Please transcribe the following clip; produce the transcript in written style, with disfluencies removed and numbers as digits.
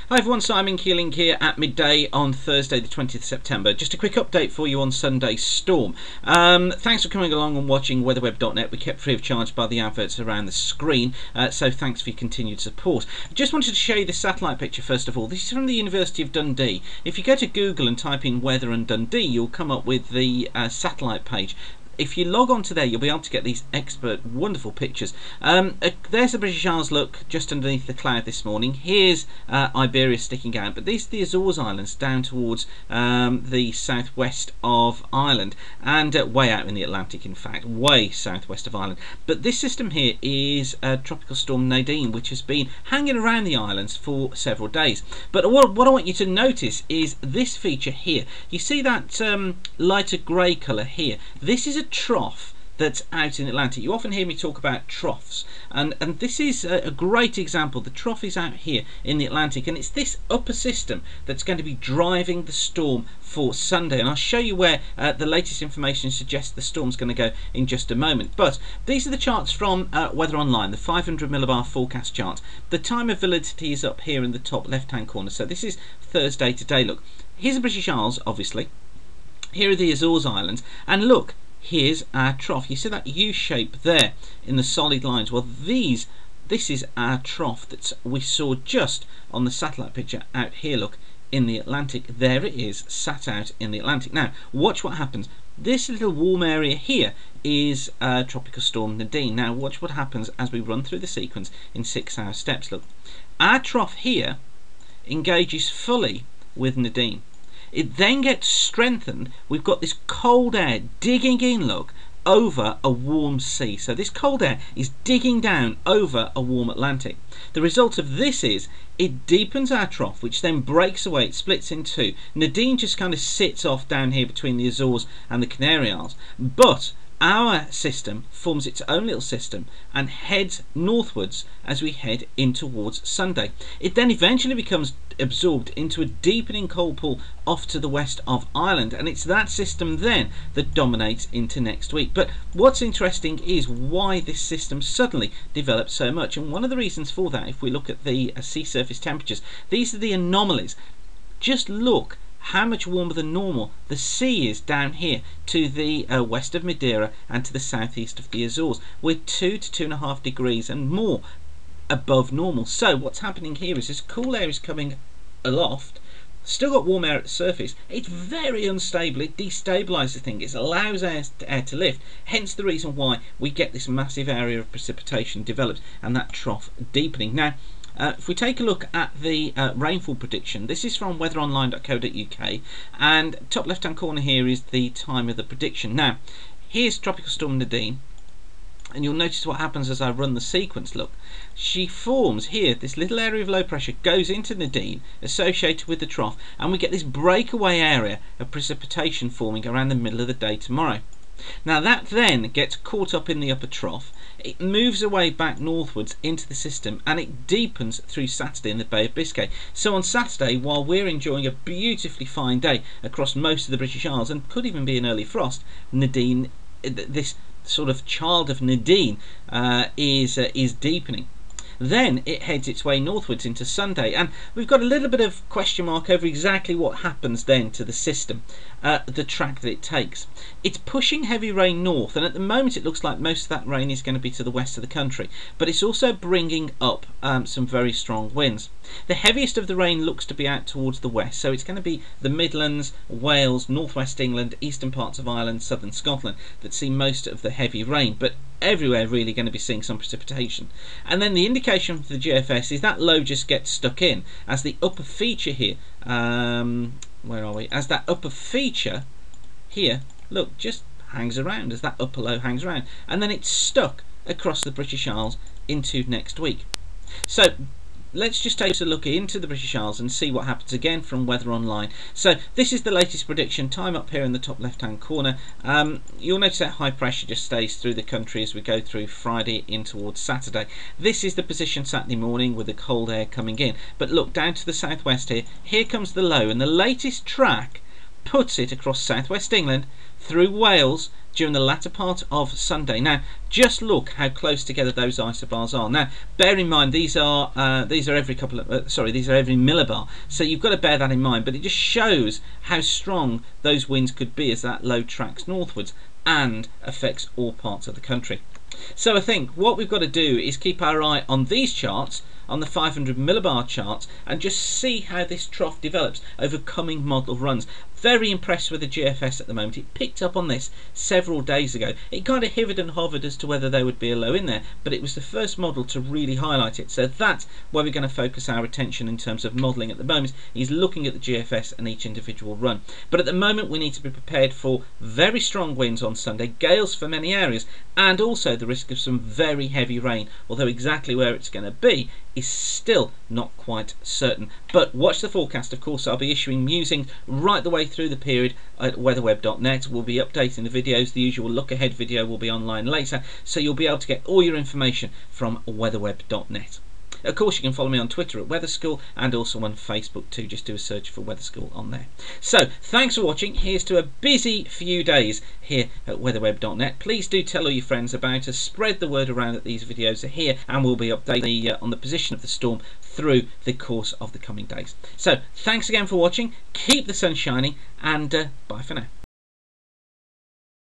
Hi everyone, Simon Keeling here at midday on Thursday the 20th of September. Just a quick update for you on Sunday's storm. Thanks for coming along and watching weatherweb.net. We kept free of charge by the adverts around the screen, so thanks for your continued support. Just wanted to show you this satellite picture first of all. This is from the University of Dundee. If you go to Google and type in weather and Dundee, you'll come up with the satellite page. If you log on to there, you'll be able to get these expert, wonderful pictures. There's the British Isles look just underneath the cloud this morning. Here's Iberia sticking out, but these are the Azores Islands down towards the southwest of Ireland, and way out in the Atlantic, in fact, way southwest of Ireland. But this system here is Tropical Storm Nadine, which has been hanging around the islands for several days. But what I want you to notice is this feature here. You see that lighter grey colour here? This is a trough that's out in the Atlantic. You often hear me talk about troughs, and this is a great example. The trough is out here in the Atlantic, and it's this upper system that's going to be driving the storm for Sunday, and I'll show you where the latest information suggests the storm's going to go in just a moment. But these are the charts from Weather Online, the 500 millibar forecast chart. The time of validity is up here in the top left hand corner, so this is Thursday today. Look, here's the British Isles, obviously. Here are the Azores Islands, and look, here's our trough. You see that U shape there in the solid lines? Well, this is our trough that we saw just on the satellite picture out here, look, in the Atlantic. There it is, sat out in the Atlantic. Now, watch what happens. This little warm area here is Tropical Storm Nadine. Now, watch what happens as we run through the sequence in 6-hour steps. Look, our trough here engages fully with Nadine. It then gets strengthened. We've got this cold air digging in, look, over a warm sea. So this cold air is digging down over a warm Atlantic. The result of this is it deepens our trough, which then breaks away. It splits in two. Nadine just kind of sits off down here between the Azores and the Canary Isles. But our system forms its own little system and heads northwards as we head in towards Sunday. It then eventually becomes absorbed into a deepening cold pool off to the west of Ireland, and it's that system then that dominates into next week. But what's interesting is why this system suddenly developed so much, and one of the reasons for that, if we look at the sea surface temperatures, these are the anomalies. Just look how much warmer than normal the sea is down here to the west of Madeira and to the southeast of the Azores. We're 2 to 2.5 degrees and more above normal. So what's happening here is this cool air is coming aloft, still got warm air at the surface. It's very unstable. It destabilizes the thing. It allows air to lift, hence the reason why we get this massive area of precipitation developed and that trough deepening. Now, if we take a look at the rainfall prediction, this is from weatheronline.co.uk, and top left hand corner here is the time of the prediction. Now, here's Tropical Storm Nadine, and you'll notice what happens as I run the sequence. Look, she forms here, this little area of low pressure goes into Nadine associated with the trough, and we get this breakaway area of precipitation forming around the middle of the day tomorrow. Now that then gets caught up in the upper trough, it moves away back northwards into the system, and it deepens through Saturday in the Bay of Biscay. So on Saturday, while we're enjoying a beautifully fine day across most of the British Isles, and could even be an early frost, Nadine, this sort of child of Nadine, is deepening. Then it heads its way northwards into Sunday, and we've got a little bit of question mark over exactly what happens then to the system, the track that it takes. It's pushing heavy rain north, and at the moment it looks like most of that rain is going to be to the west of the country, but it's also bringing up some very strong winds. The heaviest of the rain looks to be out towards the west, so it's going to be the Midlands, Wales, northwest England, eastern parts of Ireland, southern Scotland that see most of the heavy rain, but everywhere really going to be seeing some precipitation. And then the indication for the GFS is that low just gets stuck in as the upper feature here, where are we, as that upper feature here, look, just hangs around, as that upper low hangs around, and then it's stuck across the British Isles into next week. So let's just take a look into the British Isles and see what happens again from Weather Online. So this is the latest prediction, time up here in the top left hand corner. You'll notice that high pressure just stays through the country as we go through Friday in towards Saturday. This is the position Saturday morning with the cold air coming in. But look, down to the southwest here comes the low, and the latest track puts it across southwest England, through Wales during the latter part of Sunday. Now, just look how close together those isobars are. Now, bear in mind these are every couple of these are every millibar, so you've got to bear that in mind. But it just shows how strong those winds could be as that low tracks northwards and affects all parts of the country. So I think what we've got to do is keep our eye on these charts, on the 500 millibar charts, and just see how this trough develops over coming model runs. Very impressed with the GFS at the moment. It picked up on this several days ago. It kind of hovered and hovered as to whether there would be a low in there, but it was the first model to really highlight it. So that's where we're going to focus our attention in terms of modelling at the moment, is looking at the GFS and each individual run. But at the moment we need to be prepared for very strong winds on Sunday, gales for many areas, and also the risk of some very heavy rain, although exactly where it's going to be is still not quite certain. But watch the forecast. Of course, I'll be issuing musings right the way through the period at weatherweb.net. We'll be updating the videos. The usual look ahead video will be online later, so you'll be able to get all your information from weatherweb.net. Of course, you can follow me on Twitter at Weather School, and also on Facebook too. Just do a search for Weather School on there. So thanks for watching. Here's to a busy few days here at weatherweb.net. Please do tell all your friends about us. Spread the word around that these videos are here, and we'll be updating on the position of the storm through the course of the coming days. So thanks again for watching. Keep the sun shining, and bye for now.